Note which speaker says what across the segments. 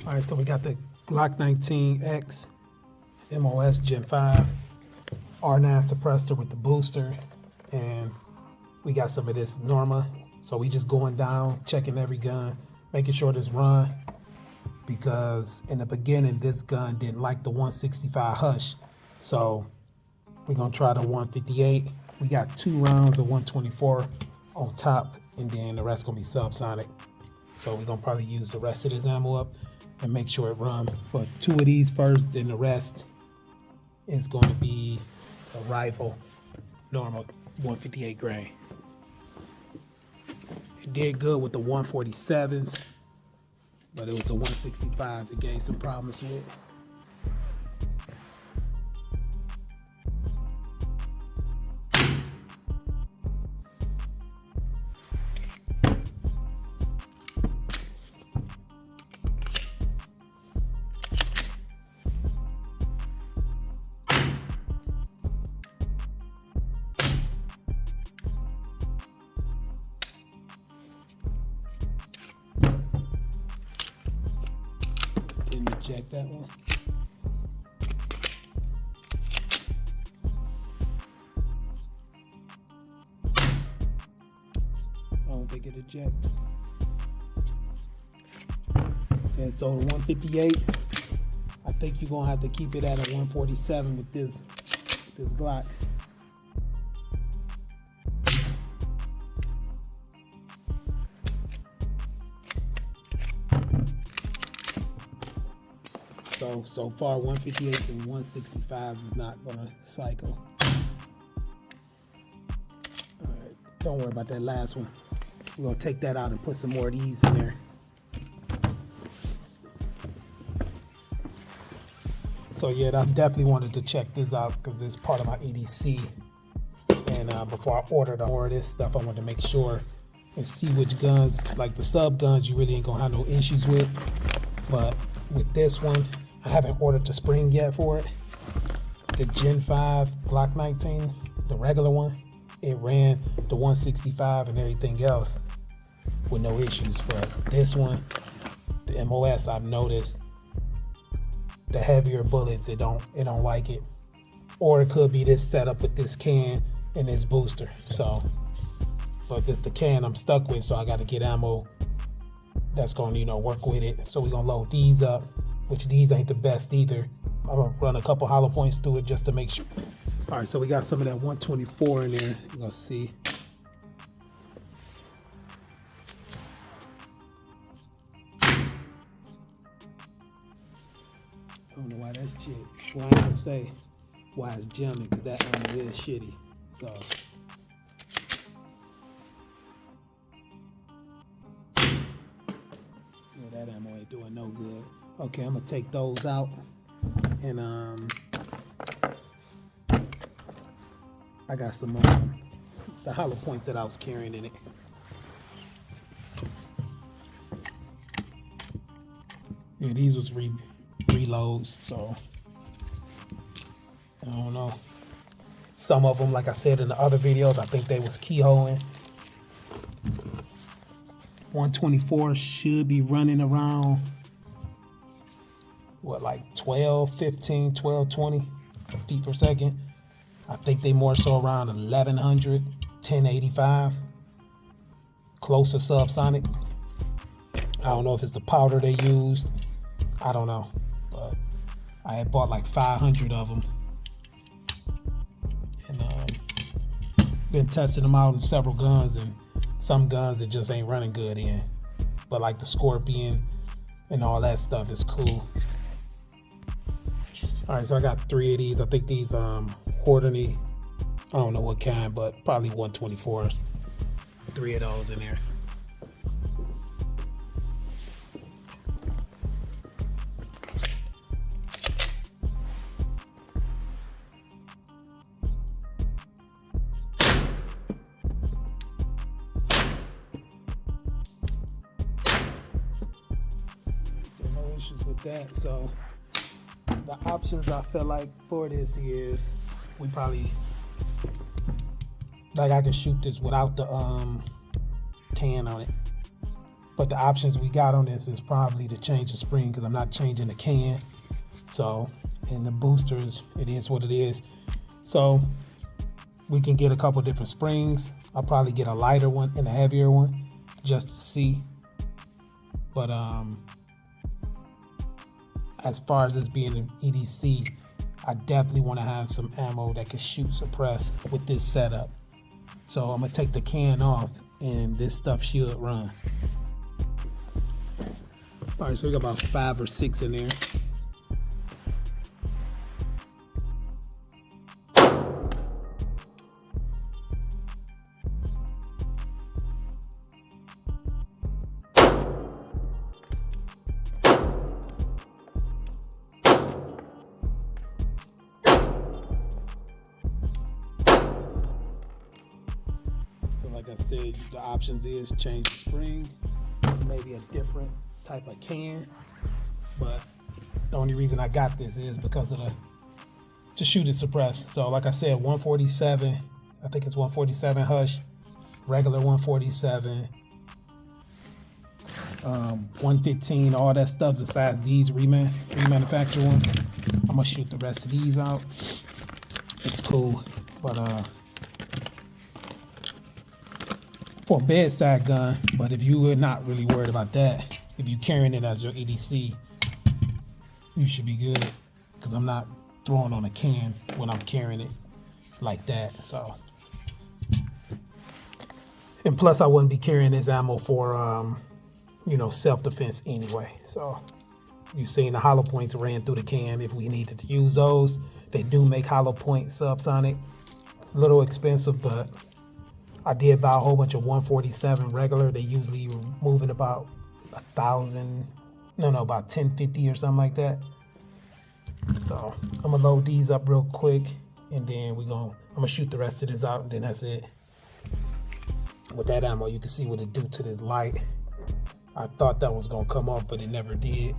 Speaker 1: All right, so we got the Glock 19X MOS Gen 5 R9 suppressor with the booster, and we got some of this Norma. So we just going down, checking every gun, making sure this run, because in the beginning this gun didn't like the 165 Hush. So we're gonna try the 158. We got 2 rounds of 124 on top, and then the rest gonna be subsonic. So we're gonna probably use the rest of this ammo up and make sure it runs. But 2 of these first, then the rest is gonna be a rifle, normal 158 grain. It did good with the 147s, but it was the 165s it gave some problems with. Didn't eject that one. I don't think it ejected. And so the 158s, I think you're gonna have to keep it at a 147 with this Glock. So far 158s and 165s is not gonna cycle. All right, don't worry about that last one. We're gonna take that out and put some more of these in there. So yeah, I definitely wanted to check this out because it's part of my EDC. And before I ordered more of this stuff, I wanted to make sure and see which guns, like the sub guns, you really ain't gonna have no issues with. But with this one, I haven't ordered the spring yet for it. The Gen 5 Glock 19, the regular one, it ran the 165 and everything else with no issues. But this one, the MOS, I've noticed the heavier bullets, it don't like it. Or it could be this setup with this can and this booster. So, but this the can I'm stuck with, so I got to get ammo that's going to work with it. So we're gonna load these up, which these ain't the best either. I'm gonna run a couple hollow points through it just to make sure. All right, so we got some of that 124 in there. You're gonna see. I don't know why that's shit. Well, I ain't gonna say why it's jamming, because that ammo is shitty. So. Yeah, that ammo ain't doing no good. Okay, I'm gonna take those out, and I got some the hollow points that I was carrying in it. Yeah, these was reloads, so I don't know. Some of them, like I said in the other videos, I think they was keyholing. 124 should be running around, what, like 12, 15, 12, 20 feet per second. I think they more so around 1100, 1085, close to subsonic. I don't know if it's the powder they used. I don't know, but I had bought like 500 of them. And been testing them out in several guns, and some guns it just ain't running good in. But like the Scorpion and all that stuff is cool. All right, so I got 3 of these. I think these Hortony, I don't know what kind, but probably 124s. 3 of those in there. So no issues with that. So the options I feel like for this is we probably, like, I can shoot this without the can on it, But the options we got on this is probably to change the spring because I'm not changing the can. So, and the boosters, it is what it is. So we can get a couple different springs. I'll probably get a lighter one and a heavier one just to see. But as far as this being an EDC, I definitely want to have some ammo that can shoot suppress with this setup. So I'm gonna take the can off and this stuff should run. All right, so we got about 5 or 6 in there. Like I said, the options is change the spring, maybe a different type of can, but the only reason I got this is because of to shoot it suppressed. So like I said, 147, I think it's 147 hush, regular 147, 115, all that stuff besides these remanufactured ones. I'm gonna shoot the rest of these out. It's cool, but for a bedside gun, but if you are not really worried about that, if you're carrying it as your EDC, you should be good, because I'm not throwing on a can when I'm carrying it like that. So, and plus I wouldn't be carrying this ammo for self-defense anyway. So you've seen the hollow points ran through the can if we needed to use those. They do make hollow point subsonic, a little expensive, but I did buy a whole bunch of 147 regular. They usually moving about 1,000, about 1050 or something like that. So I'm gonna load these up real quick, and then I'm gonna shoot the rest of this out, and then that's it. With that ammo, you can see what it do to this light. I thought that was gonna come off, but it never did.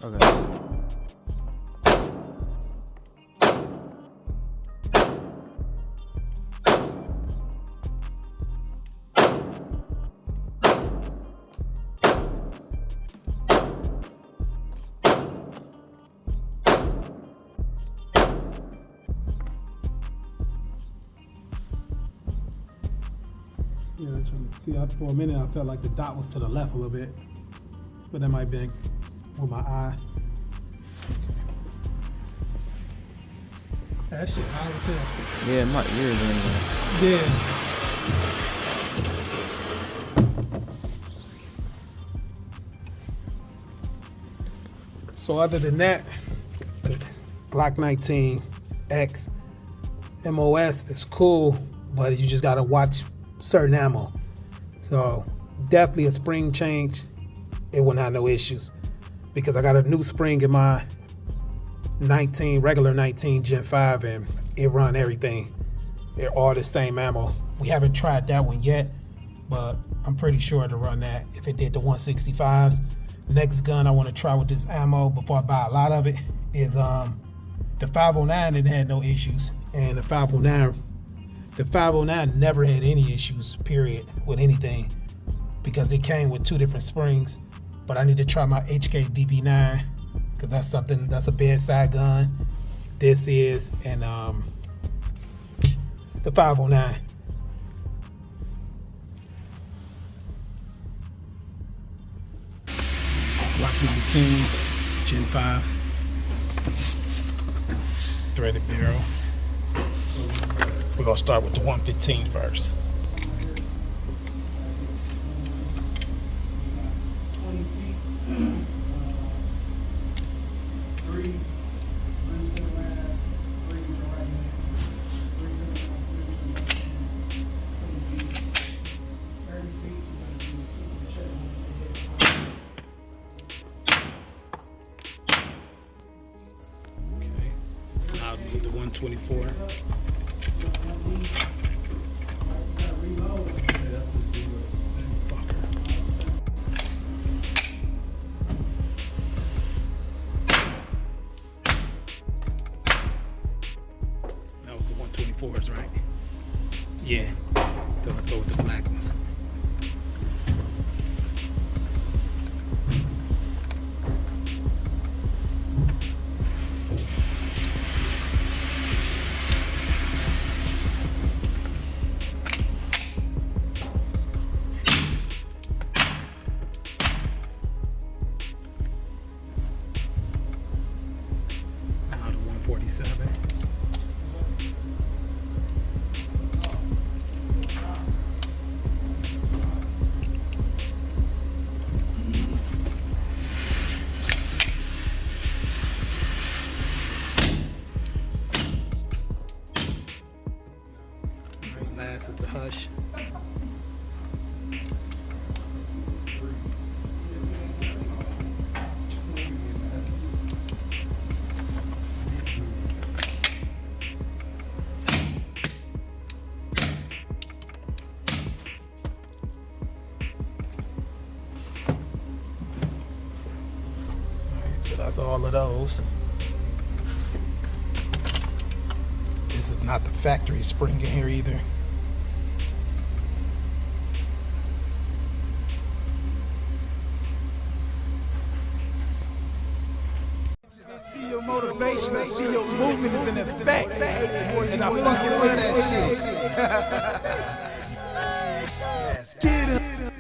Speaker 2: Okay.
Speaker 1: Yeah, I'm trying to see. For a minute, I felt like the dot was to the left a little bit, but that might be with my eye. That shit high as hell.
Speaker 2: Yeah, my ears ringing.
Speaker 1: Yeah. So other than that, the Glock 19 X MOS is cool, but you just gotta watch certain ammo. So definitely a spring change, it wouldn't have no issues, because I got a new spring in my regular 19 Gen 5, and it run everything. They're all the same ammo. We haven't tried that one yet, but I'm pretty sure to run that if it did the 165s. Next gun I want to try with this ammo before I buy a lot of it is the 509. It had no issues, and the 509 never had any issues, period, with anything, because it came with 2 different springs. But I need to try my HK VP9, because that's a bedside gun. This is, and the 509. Glock 19 Gen 5 threaded barrel. We're gonna start with the 115 first. I'll do the 124. 87. Right, last is the hush. So that's all of those. This is not the factory spring in here either. I see your motivation, I see your movement is in effect, and I fucking love that shit. Let's get it.